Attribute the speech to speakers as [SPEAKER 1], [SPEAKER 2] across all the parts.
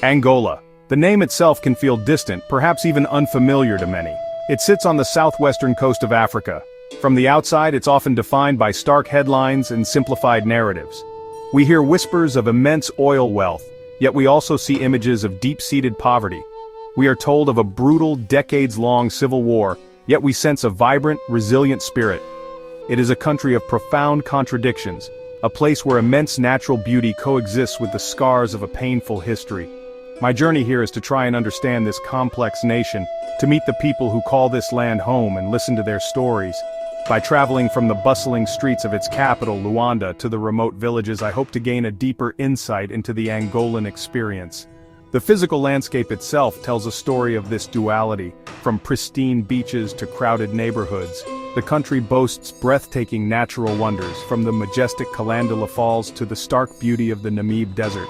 [SPEAKER 1] Angola. The name itself can feel distant, perhaps even unfamiliar to many. It sits on the southwestern coast of Africa. From the outside, it's often defined by stark headlines and simplified narratives. We hear whispers of immense oil wealth, yet we also see images of deep-seated poverty. We are told of a brutal, decades-long civil war, yet we sense a vibrant, resilient spirit. It is a country of profound contradictions, a place where immense natural beauty coexists with the scars of a painful history. My journey here is to try and understand this complex nation, to meet the people who call this land home and listen to their stories. By traveling from the bustling streets of its capital, Luanda, to the remote villages, I hope to gain a deeper insight into the Angolan experience. The physical landscape itself tells a story of this duality, from pristine beaches to crowded neighborhoods. The country boasts breathtaking natural wonders, from the majestic Calendula Falls to the stark beauty of the Namib Desert.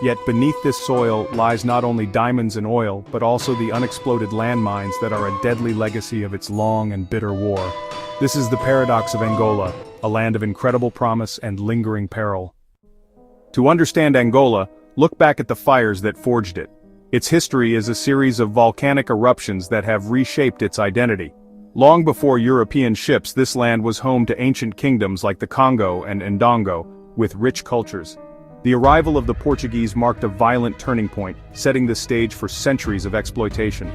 [SPEAKER 1] Yet beneath this soil lies not only diamonds and oil, but also the unexploded landmines that are a deadly legacy of its long and bitter war. This is the paradox of Angola, a land of incredible promise and lingering peril. To understand Angola, look back at the fires that forged it. Its history is a series of volcanic eruptions that have reshaped its identity. Long before European ships, this land was home to ancient kingdoms like the Kongo and Ndongo, with rich cultures. The arrival of the Portuguese marked a violent turning point, setting the stage for centuries of exploitation.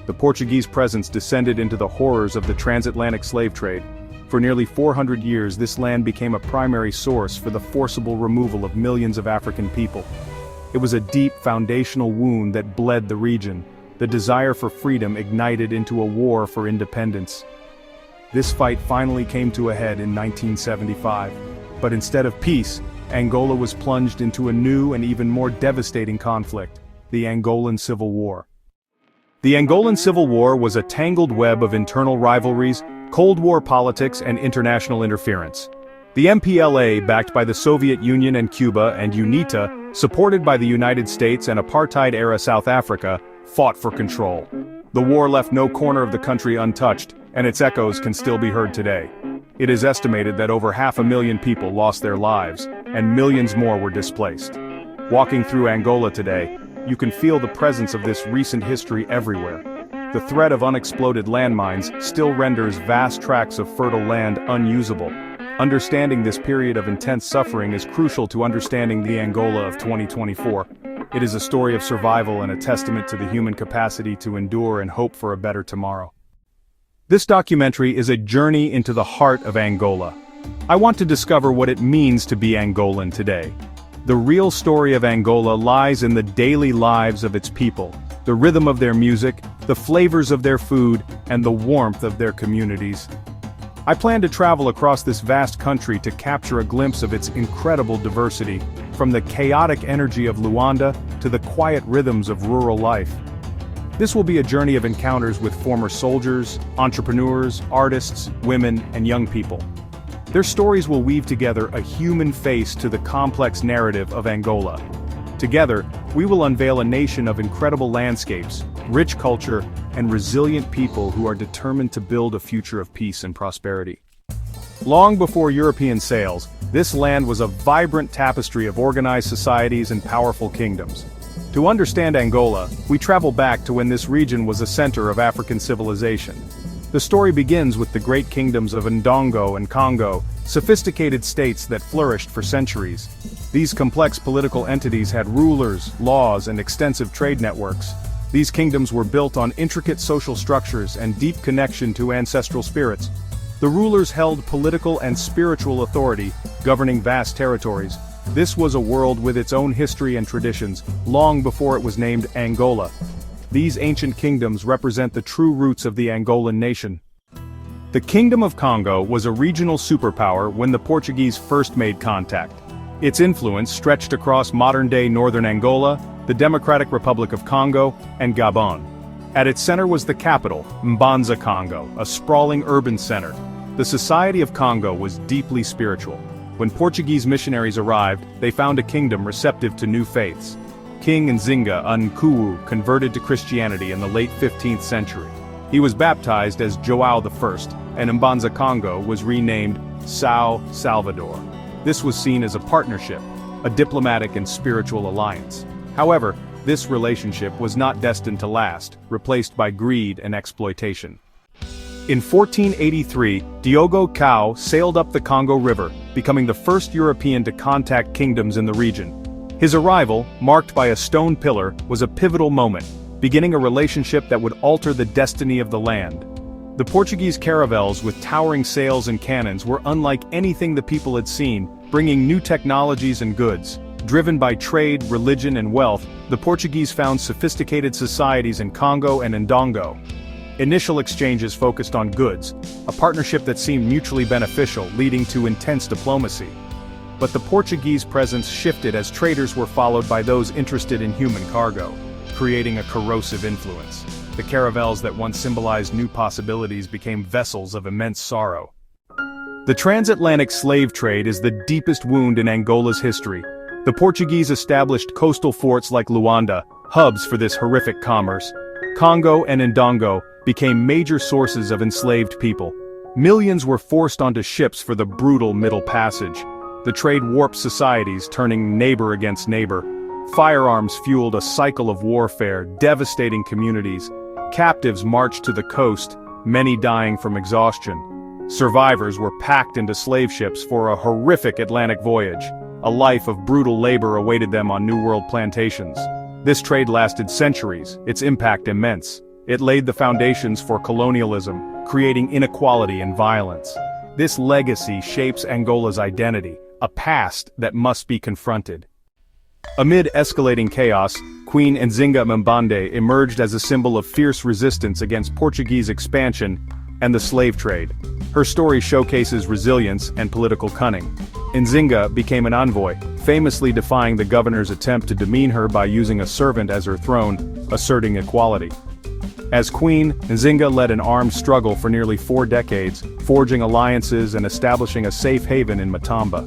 [SPEAKER 1] The Portuguese presence descended into the horrors of the transatlantic slave trade. For nearly 400 years, this land became a primary source for the forcible removal of millions of African people. It was a deep foundational wound that bled the region. The desire for freedom ignited into a war for independence. This fight finally came to a head in 1975. But instead of peace, Angola was plunged into a new and even more devastating conflict, the Angolan Civil War. The Angolan Civil War was a tangled web of internal rivalries, Cold War politics, and international interference. The MPLA, backed by the Soviet Union and Cuba, and UNITA, supported by the United States and apartheid-era South Africa, fought for control. The war left no corner of the country untouched, and its echoes can still be heard today. It is estimated that over 500,000 people lost their lives, and millions more were displaced. Walking through Angola today, you can feel the presence of this recent history everywhere. The threat of unexploded landmines still renders vast tracts of fertile land unusable. Understanding this period of intense suffering is crucial to understanding the Angola of 2024. It is a story of survival and a testament to the human capacity to endure and hope for a better tomorrow. This documentary is a journey into the heart of Angola. I want to discover what it means to be Angolan today. The real story of Angola lies in the daily lives of its people, the rhythm of their music, the flavors of their food, and the warmth of their communities. I plan to travel across this vast country to capture a glimpse of its incredible diversity, from the chaotic energy of Luanda to the quiet rhythms of rural life. This will be a journey of encounters with former soldiers, entrepreneurs, artists, women, and young people. Their stories will weave together a human face to the complex narrative of Angola. Together, we will unveil a nation of incredible landscapes, rich culture, and resilient people who are determined to build a future of peace and prosperity. Long before European sails, this land was a vibrant tapestry of organized societies and powerful kingdoms. To understand Angola, we travel back to when this region was a center of African civilization. The story begins with the great kingdoms of Ndongo and Kongo, sophisticated states that flourished for centuries. These complex political entities had rulers, laws, and extensive trade networks. These kingdoms were built on intricate social structures and deep connection to ancestral spirits. The rulers held political and spiritual authority, governing vast territories. This was a world with its own history and traditions, long before it was named Angola. These ancient kingdoms represent the true roots of the Angolan nation. The Kingdom of Kongo was a regional superpower when the Portuguese first made contact. Its influence stretched across modern-day northern Angola, the Democratic Republic of Congo, and Gabon. At its center was the capital, Mbanza Congo, a sprawling urban center. The Society of Congo was deeply spiritual. When Portuguese missionaries arrived, they found a kingdom receptive to new faiths. King Nzinga converted to Christianity in the late 15th century. He was baptized as João I, and Mbanza Congo was renamed São Salvador. This was seen as a partnership, a diplomatic and spiritual alliance. However, this relationship was not destined to last, replaced by greed and exploitation. In 1483, Diogo Cao sailed up the Congo River, becoming the first European to contact kingdoms in the region. His arrival, marked by a stone pillar, was a pivotal moment, beginning a relationship that would alter the destiny of the land. The Portuguese caravels with towering sails and cannons were unlike anything the people had seen, bringing new technologies and goods. Driven by trade, religion and wealth, the Portuguese found sophisticated societies in Congo and Ndongo. Initial exchanges focused on goods, a partnership that seemed mutually beneficial, leading to intense diplomacy. But the Portuguese presence shifted as traders were followed by those interested in human cargo, creating a corrosive influence. The caravels that once symbolized new possibilities became vessels of immense sorrow. The transatlantic slave trade is the deepest wound in Angola's history. The Portuguese established coastal forts like Luanda, hubs for this horrific commerce. Congo and Ndongo became major sources of enslaved people. Millions were forced onto ships for the brutal Middle Passage. The trade warped societies, turning neighbor against neighbor. Firearms fueled a cycle of warfare, devastating communities. Captives marched to the coast, many dying from exhaustion. Survivors were packed into slave ships for a horrific Atlantic voyage. A life of brutal labor awaited them on New World plantations. This trade lasted centuries, its impact immense. It laid the foundations for colonialism, creating inequality and violence. This legacy shapes Angola's identity, a past that must be confronted. Amid escalating chaos, Queen Nzinga Mbande emerged as a symbol of fierce resistance against Portuguese expansion and the slave trade. Her story showcases resilience and political cunning. Nzinga became an envoy, famously defying the governor's attempt to demean her by using a servant as her throne, asserting equality. As queen, Nzinga led an armed struggle for nearly 4 decades, forging alliances and establishing a safe haven in Matamba.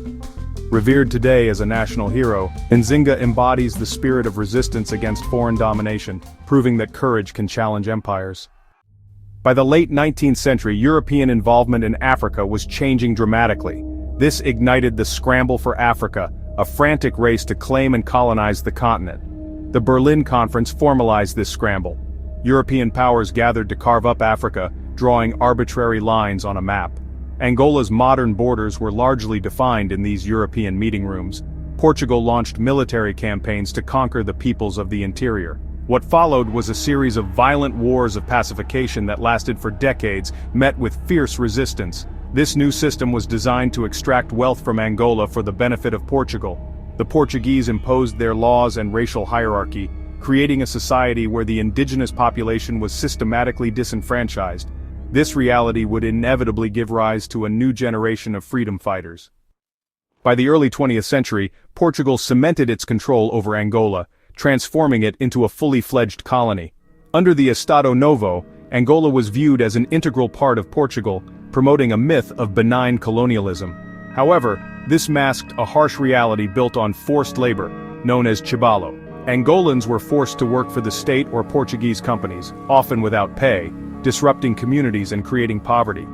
[SPEAKER 1] Revered today as a national hero, Nzinga embodies the spirit of resistance against foreign domination, proving that courage can challenge empires. By the late 19th century, European involvement in Africa was changing dramatically. This ignited the Scramble for Africa, a frantic race to claim and colonize the continent. The Berlin Conference formalized this scramble. European powers gathered to carve up Africa, drawing arbitrary lines on a map. Angola's modern borders were largely defined in these European meeting rooms. Portugal launched military campaigns to conquer the peoples of the interior. What followed was a series of violent wars of pacification that lasted for decades, met with fierce resistance. This new system was designed to extract wealth from Angola for the benefit of Portugal. The Portuguese imposed their laws and racial hierarchy, creating a society where the indigenous population was systematically disenfranchised. This reality would inevitably give rise to a new generation of freedom fighters. By the early 20th century, Portugal cemented its control over Angola, transforming it into a fully fledged colony. Under the Estado Novo, Angola was viewed as an integral part of Portugal, promoting a myth of benign colonialism. However, this masked a harsh reality built on forced labor, known as chibalo. Angolans were forced to work for the state or Portuguese companies, often without pay, disrupting communities and creating poverty.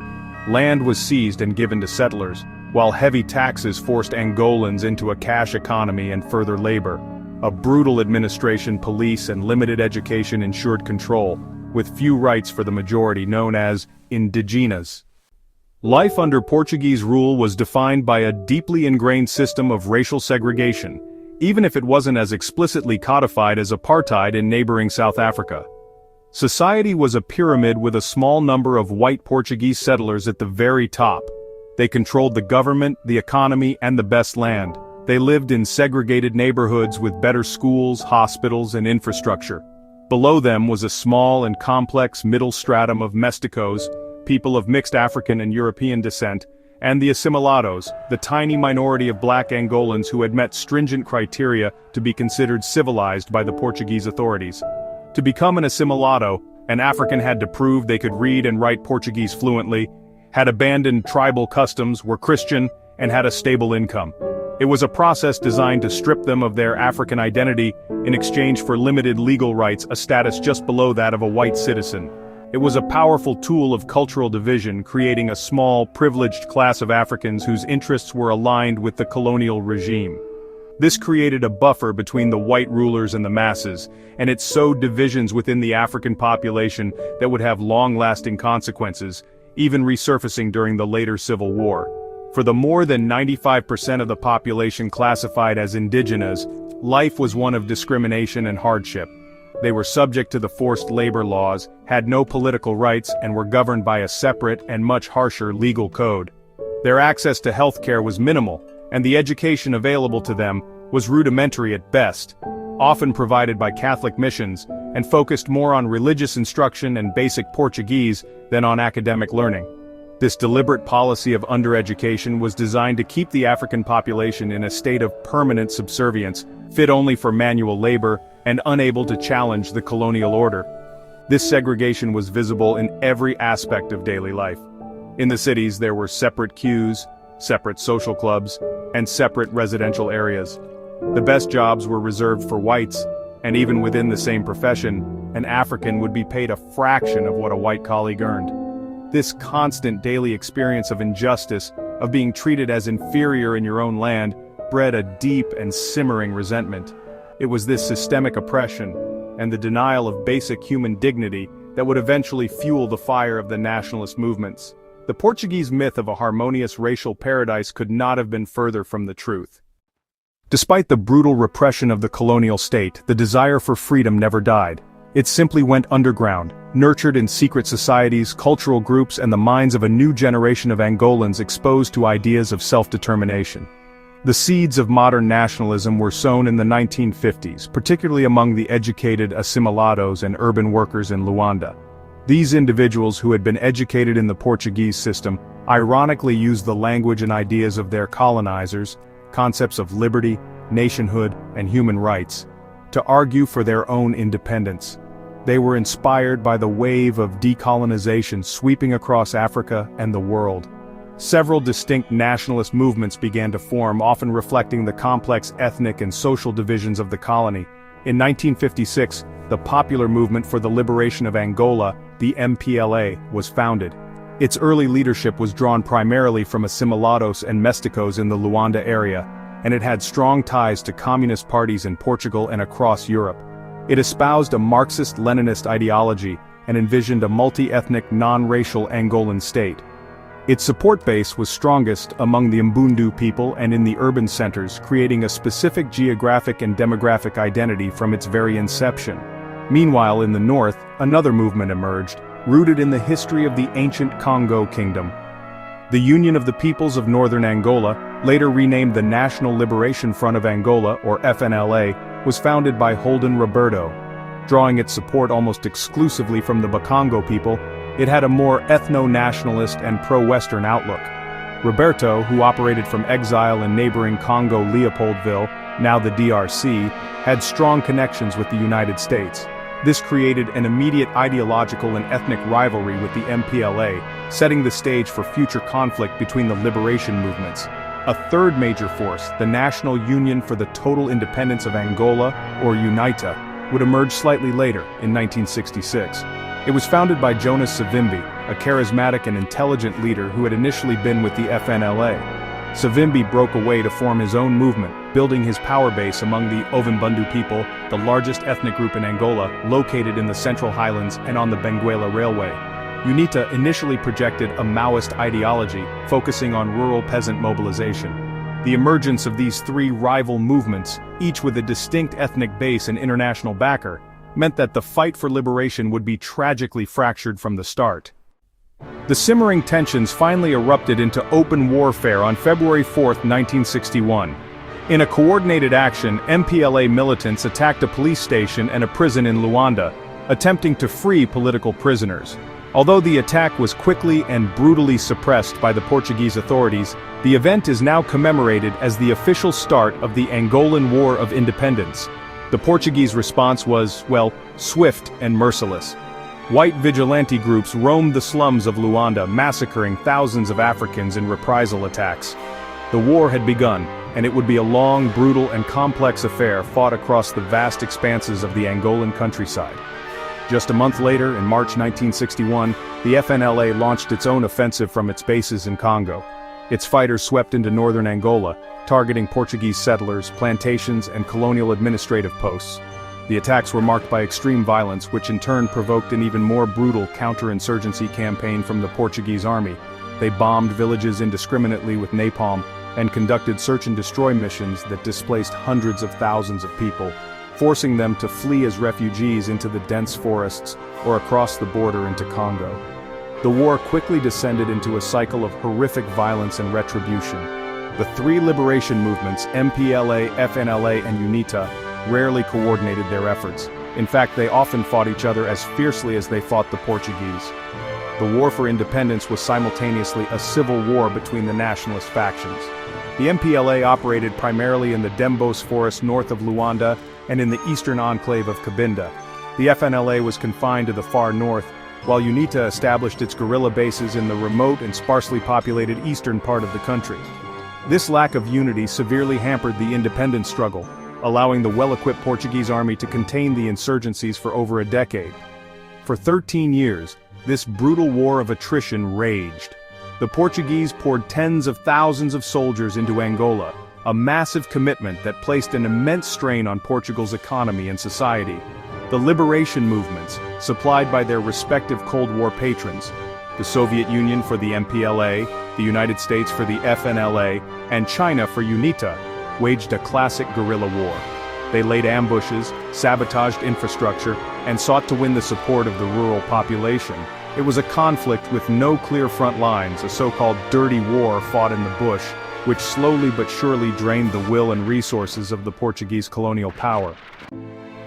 [SPEAKER 1] Land was seized and given to settlers, while heavy taxes forced Angolans into a cash economy and further labor. A brutal administration, police, and limited education ensured control, with few rights for the majority known as indigenas. Life under Portuguese rule was defined by a deeply ingrained system of racial segregation, even if it wasn't as explicitly codified as apartheid in neighboring South Africa. Society was a pyramid with a small number of white Portuguese settlers at the very top. They controlled the government, the economy, and the best land. They lived in segregated neighborhoods with better schools, hospitals, and infrastructure. Below them was a small and complex middle stratum of mesticos, people of mixed African and European descent, and the assimilados, the tiny minority of black Angolans who had met stringent criteria to be considered civilized by the Portuguese authorities. To become an assimilado, an African had to prove they could read and write Portuguese fluently, had abandoned tribal customs, were Christian, and had a stable income. It was a process designed to strip them of their African identity in exchange for limited legal rights, a status just below that of a white citizen. It was a powerful tool of cultural division, creating a small, privileged class of Africans whose interests were aligned with the colonial regime. This created a buffer between the white rulers and the masses, and it sowed divisions within the African population that would have long-lasting consequences, even resurfacing during the later Civil War. For the more than 95% of the population classified as indigenous, life was one of discrimination and hardship. They were subject to the forced labor laws, had no political rights, and were governed by a separate and much harsher legal code. Their access to healthcare was minimal, and the education available to them was rudimentary at best, often provided by Catholic missions, and focused more on religious instruction and basic Portuguese than on academic learning. This deliberate policy of undereducation was designed to keep the African population in a state of permanent subservience, fit only for manual labor, and unable to challenge the colonial order. This segregation was visible in every aspect of daily life. In the cities there were separate queues, separate social clubs, and separate residential areas. The best jobs were reserved for whites, and even within the same profession, an African would be paid a fraction of what a white colleague earned. This constant daily experience of injustice, of being treated as inferior in your own land, bred a deep and simmering resentment. It was this systemic oppression, and the denial of basic human dignity, that would eventually fuel the fire of the nationalist movements. The Portuguese myth of a harmonious racial paradise could not have been further from the truth. Despite the brutal repression of the colonial state, the desire for freedom never died. It simply went underground, nurtured in secret societies, cultural groups, and the minds of a new generation of Angolans exposed to ideas of self-determination. The seeds of modern nationalism were sown in the 1950s, particularly among the educated assimilados and urban workers in Luanda. These individuals who had been educated in the Portuguese system ironically used the language and ideas of their colonizers, concepts of liberty, nationhood, and human rights, to argue for their own independence. They were inspired by the wave of decolonization sweeping across Africa and the world. Several distinct nationalist movements began to form, often reflecting the complex ethnic and social divisions of the colony. In 1956, the Popular Movement for the Liberation of Angola, the MPLA, was founded. Its early leadership was drawn primarily from assimilados and mesticos in the Luanda area, and it had strong ties to communist parties in Portugal and across Europe. It espoused a Marxist-Leninist ideology and envisioned a multi-ethnic, non-racial Angolan state. Its support base was strongest among the Mbundu people and in the urban centers, creating a specific geographic and demographic identity from its very inception. Meanwhile, in the north, another movement emerged, rooted in the history of the ancient Kongo kingdom. The Union of the Peoples of Northern Angola, later renamed the National Liberation Front of Angola, or FNLA, was founded by Holden Roberto. Drawing its support almost exclusively from the Bakongo people, it had a more ethno-nationalist and pro-Western outlook. Roberto, who operated from exile in neighboring Congo Leopoldville, now the DRC, had strong connections with the United States. This created an immediate ideological and ethnic rivalry with the MPLA, setting the stage for future conflict between the liberation movements. A third major force, the National Union for the Total Independence of Angola, or UNITA, would emerge slightly later, in 1966. It was founded by Jonas Savimbi, a charismatic and intelligent leader who had initially been with the FNLA. Savimbi broke away to form his own movement, building his power base among the Ovimbundu people, the largest ethnic group in Angola, located in the Central Highlands and on the Benguela Railway. UNITA initially projected a Maoist ideology, focusing on rural peasant mobilization. The emergence of these three rival movements, each with a distinct ethnic base and international backer, meant that the fight for liberation would be tragically fractured from the start. The simmering tensions finally erupted into open warfare on February 4, 1961. In a coordinated action, MPLA militants attacked a police station and a prison in Luanda, attempting to free political prisoners. Although the attack was quickly and brutally suppressed by the Portuguese authorities, the event is now commemorated as the official start of the Angolan War of Independence. The Portuguese response was, well, swift and merciless. White vigilante groups roamed the slums of Luanda, massacring thousands of Africans in reprisal attacks. The war had begun, and it would be a long, brutal, and complex affair fought across the vast expanses of the Angolan countryside. Just a month later, in March 1961, the FNLA launched its own offensive from its bases in Congo. Its fighters swept into northern Angola, targeting Portuguese settlers, plantations, and colonial administrative posts. The attacks were marked by extreme violence, which in turn provoked an even more brutal counterinsurgency campaign from the Portuguese army. They bombed villages indiscriminately with napalm, and conducted search-and-destroy missions that displaced hundreds of thousands of people, forcing them to flee as refugees into the dense forests or across the border into Congo. The war quickly descended into a cycle of horrific violence and retribution. The three liberation movements, MPLA, FNLA, and UNITA, rarely coordinated their efforts. In fact, they often fought each other as fiercely as they fought the Portuguese. The war for independence was simultaneously a civil war between the nationalist factions. The MPLA operated primarily in the Dembos forest north of Luanda and in the eastern enclave of Cabinda. The FNLA was confined to the far north, while UNITA established its guerrilla bases in the remote and sparsely populated eastern part of the country. This lack of unity severely hampered the independence struggle, allowing the well-equipped Portuguese army to contain the insurgencies for over a decade. For 13 years, this brutal war of attrition raged. The Portuguese poured tens of thousands of soldiers into Angola, a massive commitment that placed an immense strain on Portugal's economy and society. The liberation movements, supplied by their respective Cold War patrons, the Soviet Union for the MPLA, the United States for the FNLA, and China for UNITA, waged a classic guerrilla war. They laid ambushes, sabotaged infrastructure, and sought to win the support of the rural population. It was a conflict with no clear front lines, a so-called dirty war fought in the bush, which slowly but surely drained the will and resources of the Portuguese colonial power.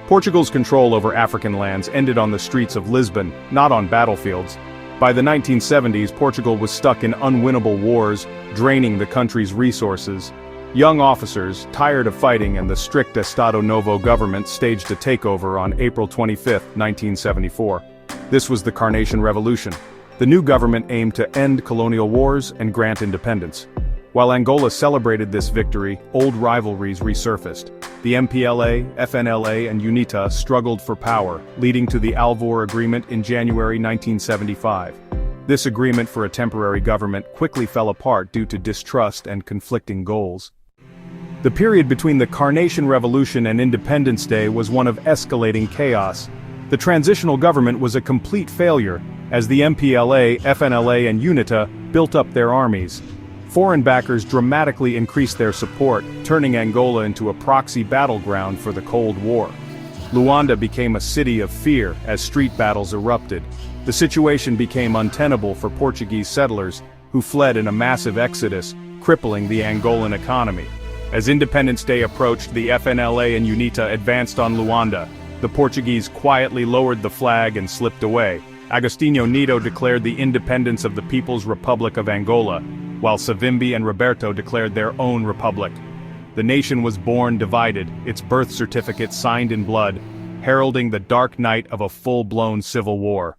[SPEAKER 1] Portugal's control over African lands ended on the streets of Lisbon, not on battlefields. By the 1970s, Portugal was stuck in unwinnable wars, draining the country's resources. Young officers, tired of fighting, and the strict Estado Novo government staged a takeover on April 25, 1974. This was the Carnation Revolution. The new government aimed to end colonial wars and grant independence. While Angola celebrated this victory, old rivalries resurfaced. The MPLA, FNLA, and UNITA struggled for power, leading to the Alvor Agreement in January 1975. This agreement for a temporary government quickly fell apart due to distrust and conflicting goals. The period between the Carnation Revolution and Independence Day was one of escalating chaos. The transitional government was a complete failure, as the MPLA, FNLA, and UNITA built up their armies. Foreign backers dramatically increased their support, turning Angola into a proxy battleground for the Cold War. Luanda became a city of fear as street battles erupted. The situation became untenable for Portuguese settlers, who fled in a massive exodus, crippling the Angolan economy. As Independence Day approached, the FNLA and UNITA advanced on Luanda. The Portuguese quietly lowered the flag and slipped away. Agostinho Neto declared the independence of the People's Republic of Angola, while Savimbi and Roberto declared their own republic. The nation was born divided, its birth certificate signed in blood, heralding the dark night of a full-blown civil war.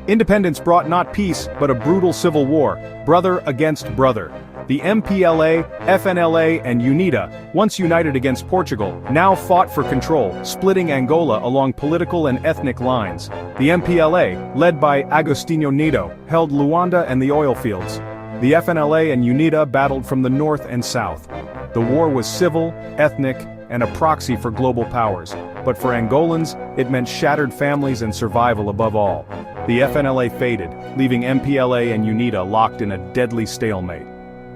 [SPEAKER 1] Independence brought not peace, but a brutal civil war, brother against brother. The MPLA, FNLA, and UNITA, once united against Portugal, now fought for control, splitting Angola along political and ethnic lines. The MPLA, led by Agostinho Neto, held Luanda and the oil fields. The FNLA and UNITA battled from the north and south. The war was civil, ethnic, and a proxy for global powers, but for Angolans, it meant shattered families and survival above all. The FNLA faded, leaving MPLA and UNITA locked in a deadly stalemate.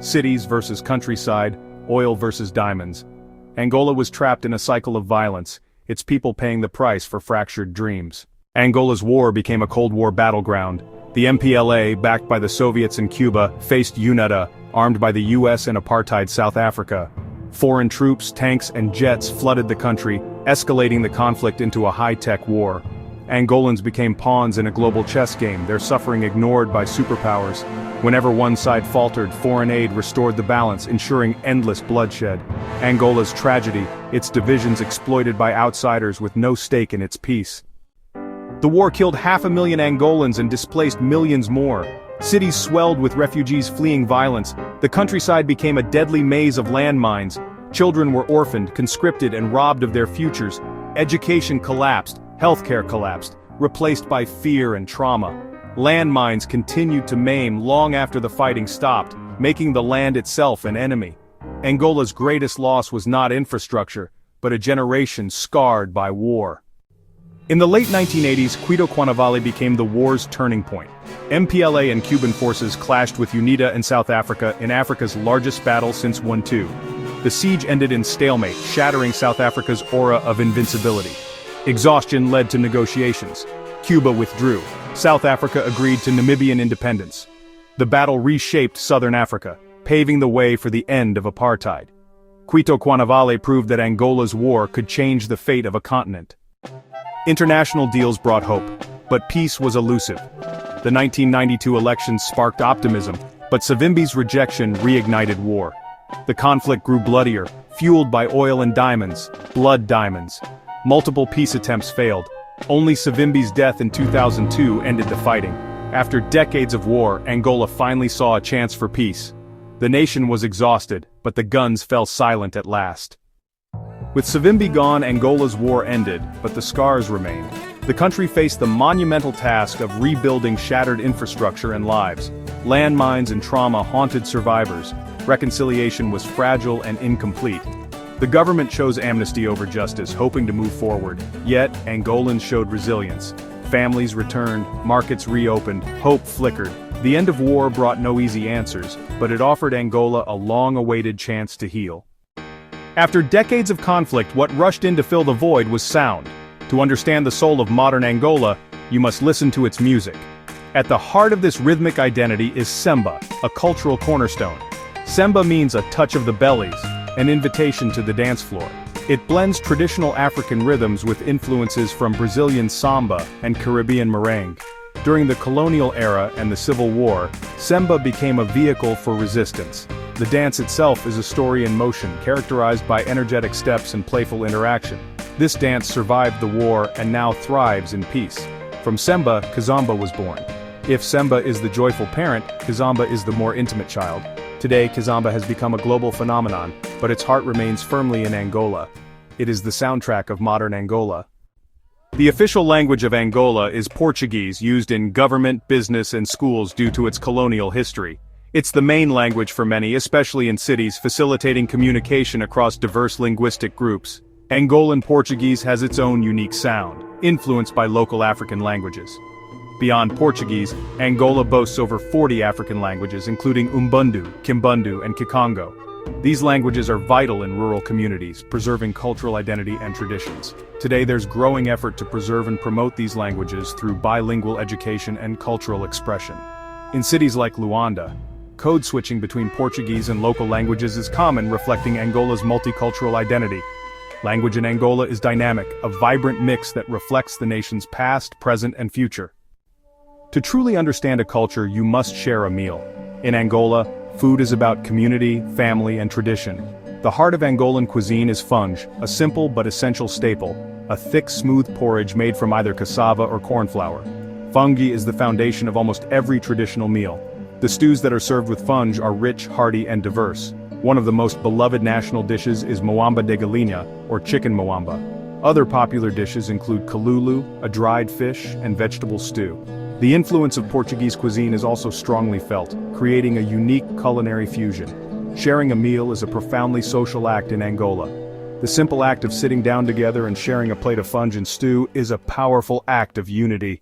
[SPEAKER 1] Cities versus countryside, oil versus diamonds. Angola was trapped in a cycle of violence, its people paying the price for fractured dreams. Angola's war became a Cold War battleground. The MPLA, backed by the Soviets in Cuba, faced UNITA, armed by the US and apartheid South Africa. Foreign troops, tanks, and jets flooded the country, escalating the conflict into a high-tech war. Angolans became pawns in a global chess game, their suffering ignored by superpowers. Whenever one side faltered, foreign aid restored the balance, ensuring endless bloodshed. Angola's tragedy, its divisions exploited by outsiders with no stake in its peace. The war killed 500,000 Angolans and displaced millions more. Cities swelled with refugees fleeing violence. The countryside became a deadly maze of landmines. Children were orphaned, conscripted, and robbed of their futures. Education collapsed, healthcare collapsed, replaced by fear and trauma. Landmines continued to maim long after the fighting stopped. making the land itself an enemy. Angola's greatest loss was not infrastructure, but a generation scarred by war. In the late 1980s, Cuito Cuanavale became the war's turning point. MPLA and Cuban forces clashed with UNITA in South Africa in Africa's largest battle since 1-2. The siege ended in stalemate, shattering South Africa's aura of invincibility. Exhaustion led to negotiations. Cuba withdrew. South Africa agreed to Namibian independence. The battle reshaped Southern Africa, paving the way for the end of apartheid. Cuito Cuanavale proved that Angola's war could change the fate of a continent. International deals brought hope, but peace was elusive. The 1992 elections sparked optimism, but Savimbi's rejection reignited war. The conflict grew bloodier, fueled by oil and diamonds, blood diamonds. Multiple peace attempts failed. Only Savimbi's death in 2002 ended the fighting. After decades of war, Angola finally saw a chance for peace. The nation was exhausted, but the guns fell silent at last. With Savimbi gone, Angola's war ended, but the scars remained. The country faced the monumental task of rebuilding shattered infrastructure and lives. Landmines and trauma haunted survivors. Reconciliation was fragile and incomplete. The government chose amnesty over justice, hoping to move forward. Yet, Angolans showed resilience. Families returned, markets reopened, hope flickered. The end of war brought no easy answers, but it offered Angola a long-awaited chance to heal. After decades of conflict, what rushed in to fill the void was sound. To understand the soul of modern Angola, you must listen to its music. At the heart of this rhythmic identity is Semba, a cultural cornerstone. Semba means a touch of the bellies, an invitation to the dance floor. It blends traditional African rhythms with influences from Brazilian samba and Caribbean merengue. During the colonial era and the Civil War, Semba became a vehicle for resistance. The dance itself is a story in motion, characterized by energetic steps and playful interaction. This dance survived the war and now thrives in peace. From Semba, Kizomba was born. If Semba is the joyful parent, Kizomba is the more intimate child. Today, Kizomba has become a global phenomenon, but its heart remains firmly in Angola. It is the soundtrack of modern Angola. The official language of Angola is Portuguese, used in government, business, and schools due to its colonial history. It's the main language for many, especially in cities, facilitating communication across diverse linguistic groups. Angolan Portuguese has its own unique sound, influenced by local African languages. Beyond Portuguese, Angola boasts over 40 African languages, including Umbundu, Kimbundu, and Kikongo. These languages are vital in rural communities, preserving cultural identity and traditions. Today there's growing effort to preserve and promote these languages through bilingual education and cultural expression. In cities like Luanda, code switching between Portuguese and local languages is common, reflecting Angola's multicultural identity. Language in Angola is dynamic, a vibrant mix that reflects the nation's past, present, and future. To truly understand a culture, you must share a meal. In Angola, food is about community, family, and tradition. The heart of Angolan cuisine is funge, a simple but essential staple, a thick, smooth porridge made from either cassava or corn flour. Fungi is the foundation of almost every traditional meal. The stews that are served with funge are rich, hearty, and diverse. One of the most beloved national dishes is moamba de galinha, or chicken moamba. Other popular dishes include kalulu, a dried fish, and vegetable stew. The influence of Portuguese cuisine is also strongly felt, creating a unique culinary fusion. Sharing a meal is a profoundly social act in Angola. The simple act of sitting down together and sharing a plate of funge and stew is a powerful act of unity.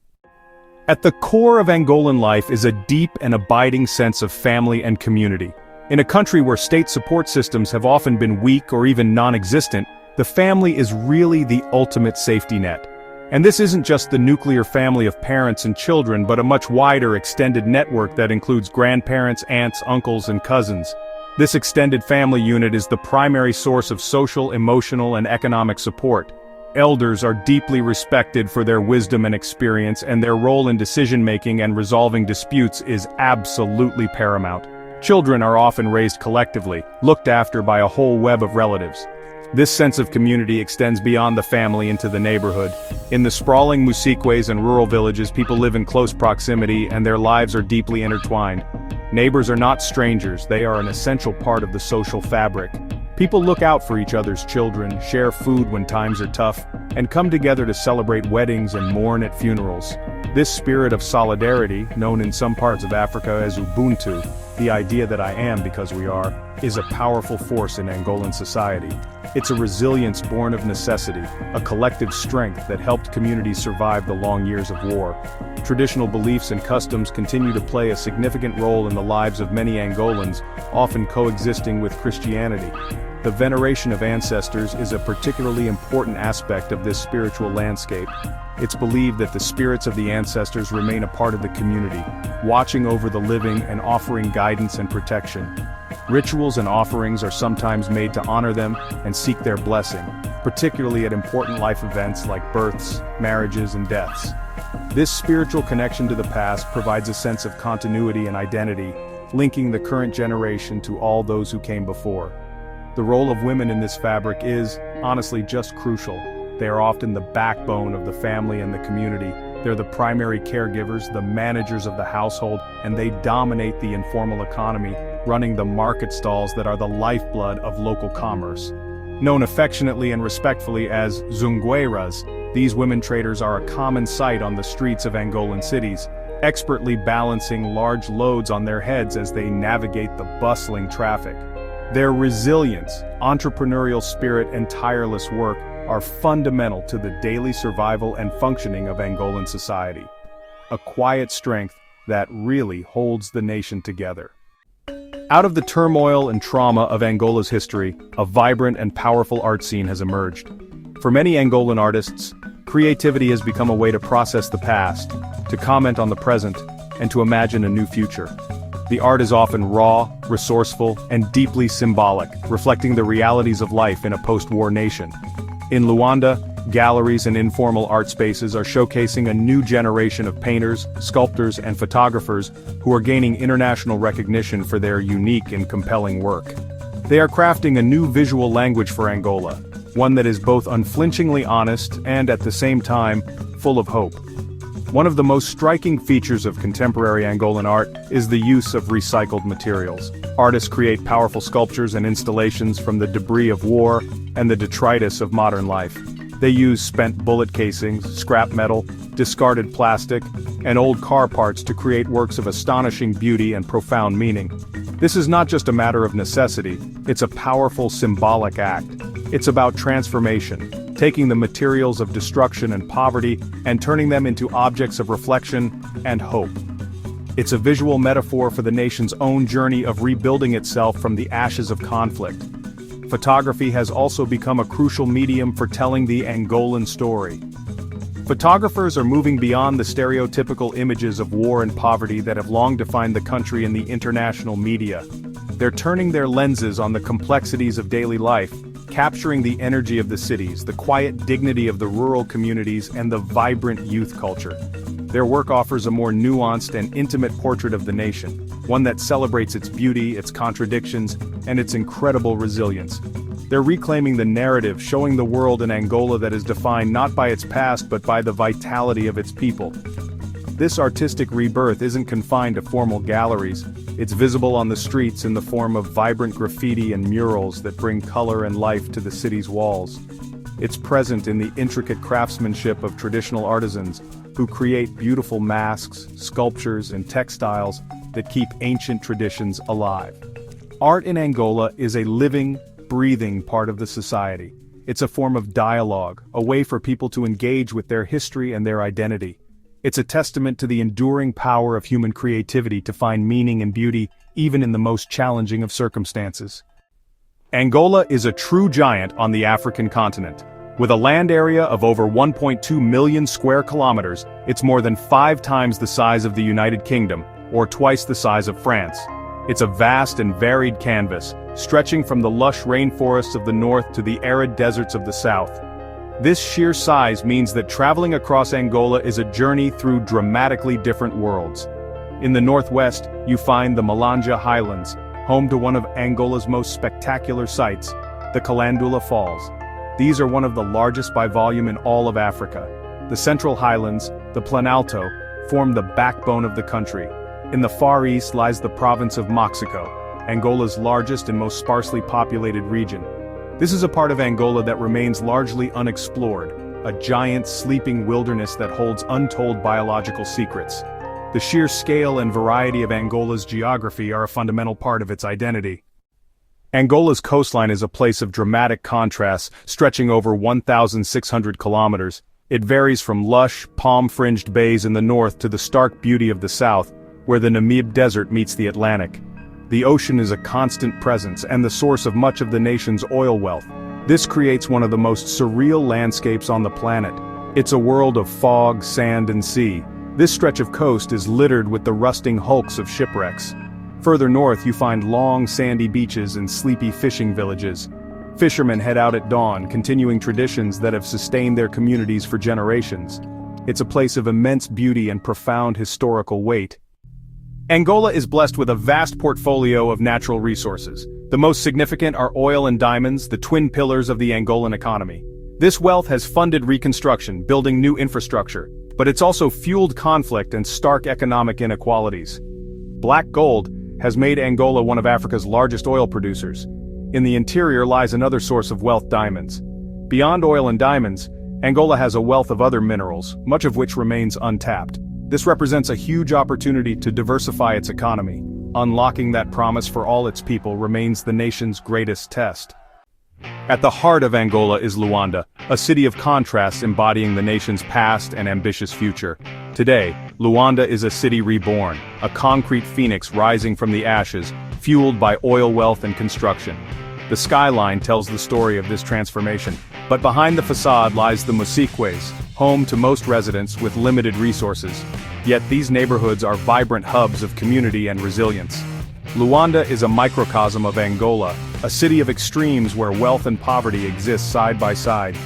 [SPEAKER 1] At the core of Angolan life is a deep and abiding sense of family and community. In a country where state support systems have often been weak or even non-existent, the family is really the ultimate safety net. And this isn't just the nuclear family of parents and children, but a much wider extended network that includes grandparents, aunts, uncles, and cousins. This extended family unit is the primary source of social, emotional, and economic support. Elders are deeply respected for their wisdom and experience, and their role in decision-making and resolving disputes is absolutely paramount. Children are often raised collectively, looked after by a whole web of relatives. This sense of community extends beyond the family into the neighborhood. In the sprawling musikways and rural villages, people live in close proximity and their lives are deeply intertwined. Neighbors are not strangers, they are an essential part of the social fabric. People look out for each other's children, share food when times are tough, and come together to celebrate weddings and mourn at funerals. This spirit of solidarity, known in some parts of Africa as Ubuntu, the idea that I am because we are, is a powerful force in Angolan society. It's a resilience born of necessity, a collective strength that helped communities survive the long years of war. Traditional beliefs and customs continue to play a significant role in the lives of many Angolans, often coexisting with Christianity. The veneration of ancestors is a particularly important aspect of this spiritual landscape. It's believed that the spirits of the ancestors remain a part of the community, watching over the living and offering guidance and protection. Rituals and offerings are sometimes made to honor them and seek their blessing, particularly at important life events like births, marriages, and deaths. This spiritual connection to the past provides a sense of continuity and identity, linking the current generation to all those who came before. The role of women in this fabric is, honestly, just crucial. They are often the backbone of the family and the community. They're the primary caregivers, the managers of the household, and they dominate the informal economy, running the market stalls that are the lifeblood of local commerce. Known affectionately and respectfully as Zungueiras, these women traders are a common sight on the streets of Angolan cities, expertly balancing large loads on their heads as they navigate the bustling traffic. Their resilience, entrepreneurial spirit, and tireless work are fundamental to the daily survival and functioning of Angolan society. A quiet strength that really holds the nation together. Out of the turmoil and trauma of Angola's history, a vibrant and powerful art scene has emerged. For many Angolan artists, creativity has become a way to process the past, to comment on the present, and to imagine a new future. The art is often raw, resourceful, and deeply symbolic, reflecting the realities of life in a post-war nation. In Luanda, galleries and informal art spaces are showcasing a new generation of painters, sculptors, and photographers who are gaining international recognition for their unique and compelling work. They are crafting a new visual language for Angola, one that is both unflinchingly honest and, at the same time, full of hope. One of the most striking features of contemporary Angolan art is the use of recycled materials. Artists create powerful sculptures and installations from the debris of war and the detritus of modern life. They use spent bullet casings, scrap metal, discarded plastic, and old car parts to create works of astonishing beauty and profound meaning. This is not just a matter of necessity, it's a powerful symbolic act. It's about transformation, taking the materials of destruction and poverty and turning them into objects of reflection and hope. It's a visual metaphor for the nation's own journey of rebuilding itself from the ashes of conflict. Photography has also become a crucial medium for telling the Angolan story. Photographers are moving beyond the stereotypical images of war and poverty that have long defined the country in the international media. They're turning their lenses on the complexities of daily life, capturing the energy of the cities, the quiet dignity of the rural communities, and the vibrant youth culture. Their work offers a more nuanced and intimate portrait of the nation, one that celebrates its beauty, its contradictions, and its incredible resilience. They're reclaiming the narrative, showing the world an Angola that is defined not by its past but by the vitality of its people. This artistic rebirth isn't confined to formal galleries. It's visible on the streets in the form of vibrant graffiti and murals that bring color and life to the city's walls. It's present in the intricate craftsmanship of traditional artisans who create beautiful masks, sculptures, and textiles that keep ancient traditions alive. Art in Angola is a living, breathing part of the society. It's a form of dialogue, a way for people to engage with their history and their identity. It's a testament to the enduring power of human creativity to find meaning and beauty even in the most challenging of circumstances. Angola is a true giant on the African continent. With a land area of over 1.2 million square kilometers, it's more than 5 times the size of the United Kingdom, or twice the size of France. It's a vast and varied canvas, stretching from the lush rainforests of the north to the arid deserts of the south. This sheer size means that traveling across Angola is a journey through dramatically different worlds. In the northwest, you find the Malanja Highlands, home to one of Angola's most spectacular sights, the Calandula Falls. These are one of the largest by volume in all of Africa. The Central Highlands, the Planalto, form the backbone of the country. In the far east lies the province of Moxico, Angola's largest and most sparsely populated region. This is a part of Angola that remains largely unexplored, a giant sleeping wilderness that holds untold biological secrets. The The sheer scale and variety of Angola's geography are a fundamental part of its identity. Angola's coastline is a place of dramatic contrasts, stretching over 1,600 kilometers. It varies from lush, palm-fringed bays in the north to the stark beauty of the south, where the Namib Desert meets the Atlantic. The ocean is a constant presence and the source of much of the nation's oil wealth. This creates one of the most surreal landscapes on the planet. It's a world of fog, sand, and sea. This stretch of coast is littered with the rusting hulks of shipwrecks. Further north you find long, sandy beaches and sleepy fishing villages. Fishermen head out at dawn, continuing traditions that have sustained their communities for generations. It's a place of immense beauty and profound historical weight. Angola is blessed with a vast portfolio of natural resources. The most significant are oil and diamonds, the twin pillars of the Angolan economy. This wealth has funded reconstruction, building new infrastructure, but it's also fueled conflict and stark economic inequalities. Black gold has made Angola one of Africa's largest oil producers. In the interior lies another source of wealth: diamonds. Beyond oil and diamonds, Angola has a wealth of other minerals, much of which remains untapped. This represents a huge opportunity to diversify its economy. Unlocking that promise for all its people remains the nation's greatest test. At the heart of Angola is Luanda, a city of contrasts embodying the nation's past and ambitious future. Today, Luanda is a city reborn, a concrete phoenix rising from the ashes, fueled by oil wealth and construction. The skyline tells the story of this transformation, but behind the facade lies the Musikways, home to most residents with limited resources. Yet these neighborhoods are vibrant hubs of community and resilience. Luanda is a microcosm of Angola, a city of extremes where wealth and poverty exist side by side.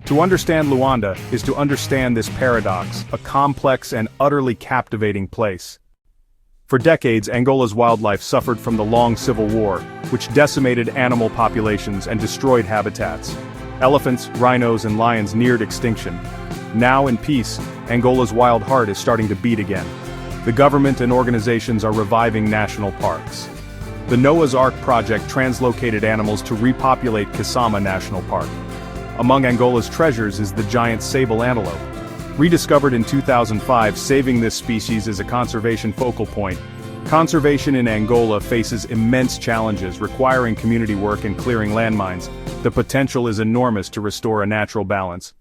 [SPEAKER 1] To understand Luanda is to understand this paradox, a complex and utterly captivating place. For decades, Angola's wildlife suffered from the long civil war, which decimated animal populations and destroyed habitats. Elephants, rhinos, and lions neared extinction. Now in peace, Angola's wild heart is starting to beat again. The government and organizations are reviving national parks. The Noah's Ark project translocated animals to repopulate Kisama National Park. Among Angola's treasures is the giant sable antelope. Rediscovered in 2005, saving this species is a conservation focal point. Conservation in Angola faces immense challenges requiring community work and clearing landmines. The potential is enormous to restore a natural balance.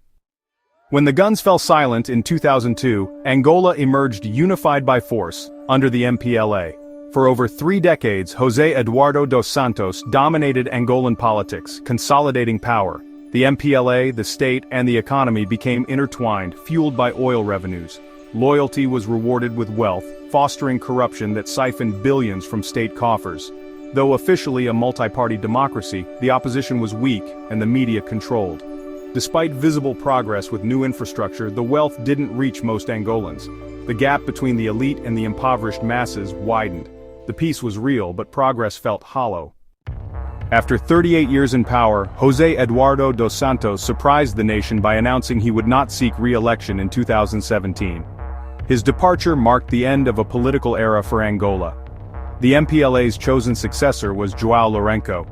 [SPEAKER 1] When the guns fell silent in 2002, Angola emerged unified by force, under the MPLA. For over 3 decades, José Eduardo dos Santos dominated Angolan politics, consolidating power. The MPLA, the state, and the economy became intertwined, fueled by oil revenues. Loyalty was rewarded with wealth, fostering corruption that siphoned billions from state coffers. Though officially a multi-party democracy, the opposition was weak and the media controlled. Despite visible progress with new infrastructure, the wealth didn't reach most Angolans. The gap between the elite and the impoverished masses widened. The peace was real, but progress felt hollow. After 38 years in power, José Eduardo dos Santos surprised the nation by announcing he would not seek re-election in 2017. His departure marked the end of a political era for Angola. The MPLA's chosen successor was João Lourenço.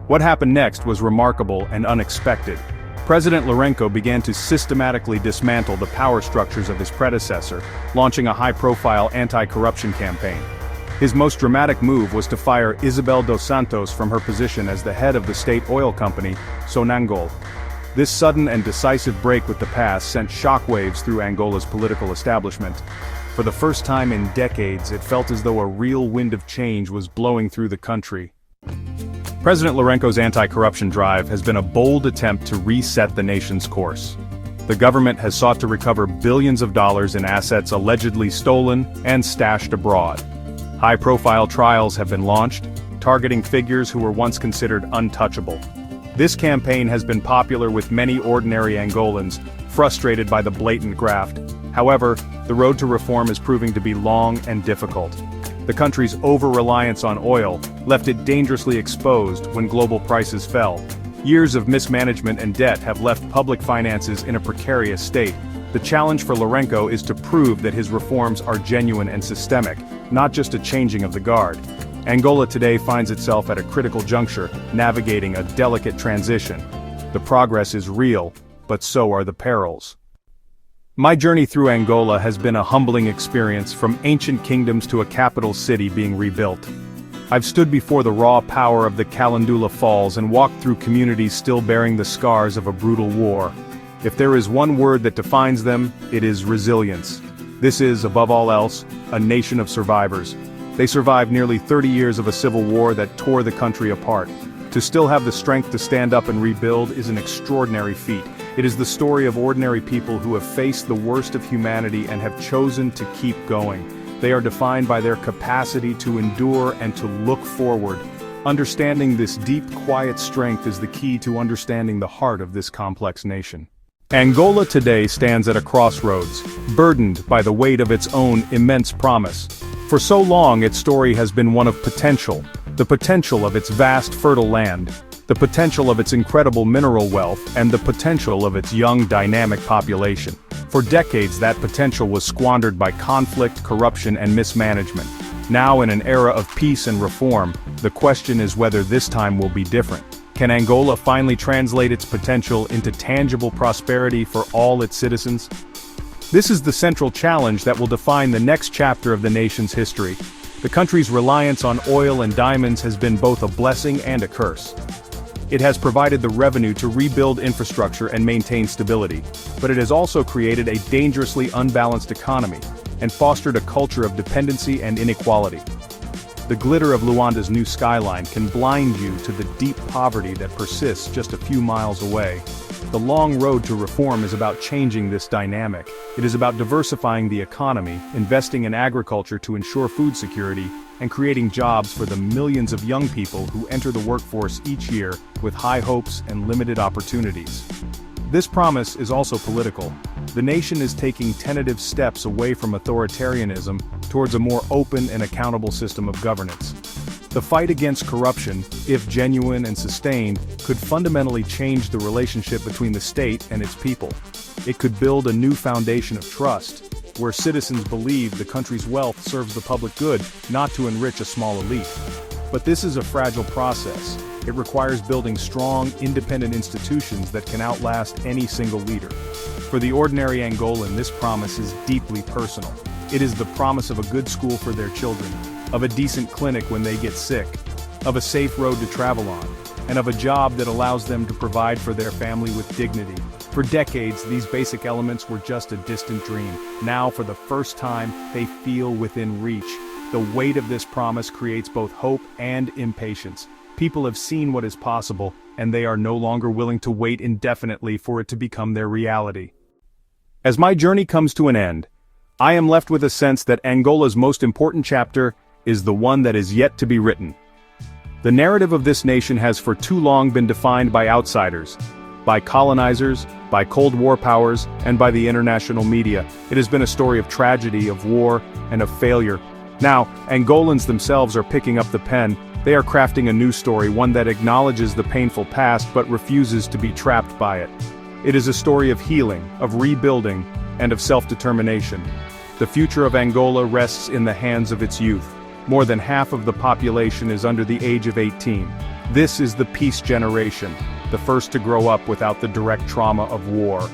[SPEAKER 1] What happened next was remarkable and unexpected. President Lourenço began to systematically dismantle the power structures of his predecessor, launching a high-profile anti-corruption campaign. His most dramatic move was to fire Isabel dos Santos from her position as the head of the state oil company, Sonangol. This sudden and decisive break with the past sent shockwaves through Angola's political establishment. For the first time in decades, it felt as though a real wind of change was blowing through the country. President Lourenço's anti-corruption drive has been a bold attempt to reset the nation's course. The government has sought to recover billions of dollars in assets allegedly stolen and stashed abroad. High-profile trials have been launched, targeting figures who were once considered untouchable. This campaign has been popular with many ordinary Angolans, frustrated by the blatant graft. However, the road to reform is proving to be long and difficult. The country's over-reliance on oil left it dangerously exposed when global prices fell. Years of mismanagement and debt have left public finances in a precarious state. The challenge for Lourenço is to prove that his reforms are genuine and systemic, not just a changing of the guard. Angola today finds itself at a critical juncture, navigating a delicate transition. The progress is real, but so are the perils. My journey through Angola has been a humbling experience, from ancient kingdoms to a capital city being rebuilt. I've stood before the raw power of the Calendula Falls and walked through communities still bearing the scars of a brutal war. If there is one word that defines them, it is resilience. This is, above all else, a nation of survivors. They survived nearly 30 years of a civil war that tore the country apart. To still have the strength to stand up and rebuild is an extraordinary feat. It is the story of ordinary people who have faced the worst of humanity and have chosen to keep going. They are defined by their capacity to endure and to look forward. Understanding this deep, quiet strength is the key to understanding the heart of this complex nation. Angola today stands at a crossroads, burdened by the weight of its own immense promise. For so long, its story has been one of potential, the potential of its vast fertile land, the potential of its incredible mineral wealth, and the potential of its young dynamic population. For decades, that potential was squandered by conflict, corruption, and mismanagement. Now, in an era of peace and reform, the question is whether this time will be different. Can Angola finally translate its potential into tangible prosperity for all its citizens? This is the central challenge that will define the next chapter of the nation's history. The country's reliance on oil and diamonds has been both a blessing and a curse. It has provided the revenue to rebuild infrastructure and maintain stability, but it has also created a dangerously unbalanced economy and fostered a culture of dependency and inequality. The glitter of Luanda's new skyline can blind you to the deep poverty that persists just a few miles away. The long road to reform is about changing this dynamic. It is about diversifying the economy, investing in agriculture to ensure food security, and creating jobs for the millions of young people who enter the workforce each year with high hopes and limited opportunities. This promise is also political. The nation is taking tentative steps away from authoritarianism towards a more open and accountable system of governance. The fight against corruption, if genuine and sustained, could fundamentally change the relationship between the state and its people. It could build a new foundation of trust, where citizens believe the country's wealth serves the public good, not to enrich a small elite. But this is a fragile process. It requires building strong, independent institutions that can outlast any single leader. For the ordinary Angolan, this promise is deeply personal. It is the promise of a good school for their children, of a decent clinic when they get sick, of a safe road to travel on, and of a job that allows them to provide for their family with dignity. For decades, these basic elements were just a distant dream. Now, for the first time, they feel within reach. The weight of this promise creates both hope and impatience. People have seen what is possible, and they are no longer willing to wait indefinitely for it to become their reality. As my journey comes to an end, I am left with a sense that Angola's most important chapter is the one that is yet to be written. The narrative of this nation has for too long been defined by outsiders, by colonizers, by Cold War powers, and by the international media. It has been a story of tragedy, of war, and of failure. Now, Angolans themselves are picking up the pen. They are crafting a new story, one that acknowledges the painful past but refuses to be trapped by it. It is a story of healing, of rebuilding, and of self-determination. The future of Angola rests in the hands of its youth. More than half of the population is under the age of 18. This is the peace generation, the first to grow up without the direct trauma of war.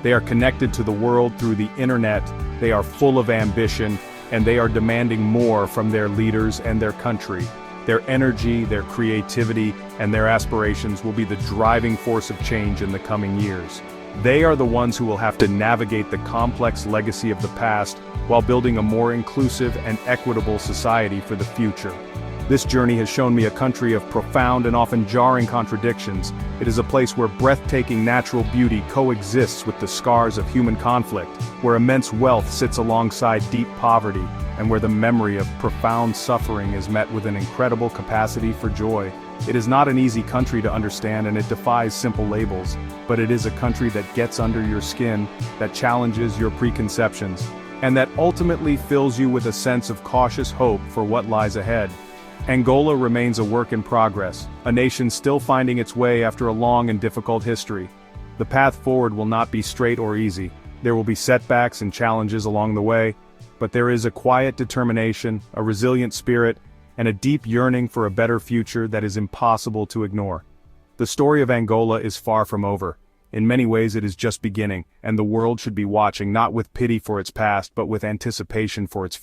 [SPEAKER 1] They are connected to the world through the internet, they are full of ambition, and they are demanding more from their leaders and their country. Their energy, their creativity, and their aspirations will be the driving force of change in the coming years. They are the ones who will have to navigate the complex legacy of the past while building a more inclusive and equitable society for the future. This journey has shown me a country of profound and often jarring contradictions. It is a place where breathtaking natural beauty coexists with the scars of human conflict, where immense wealth sits alongside deep poverty, and where the memory of profound suffering is met with an incredible capacity for joy. It is not an easy country to understand, and it defies simple labels, but it is a country that gets under your skin, that challenges your preconceptions, and that ultimately fills you with a sense of cautious hope for what lies ahead. Angola remains a work in progress, a nation still finding its way after a long and difficult history. The path forward will not be straight or easy. There will be setbacks and challenges along the way, but there is a quiet determination, a resilient spirit, and a deep yearning for a better future that is impossible to ignore. The story of Angola is far from over. In many ways it is just beginning, and the world should be watching not with pity for its past but with anticipation for its future.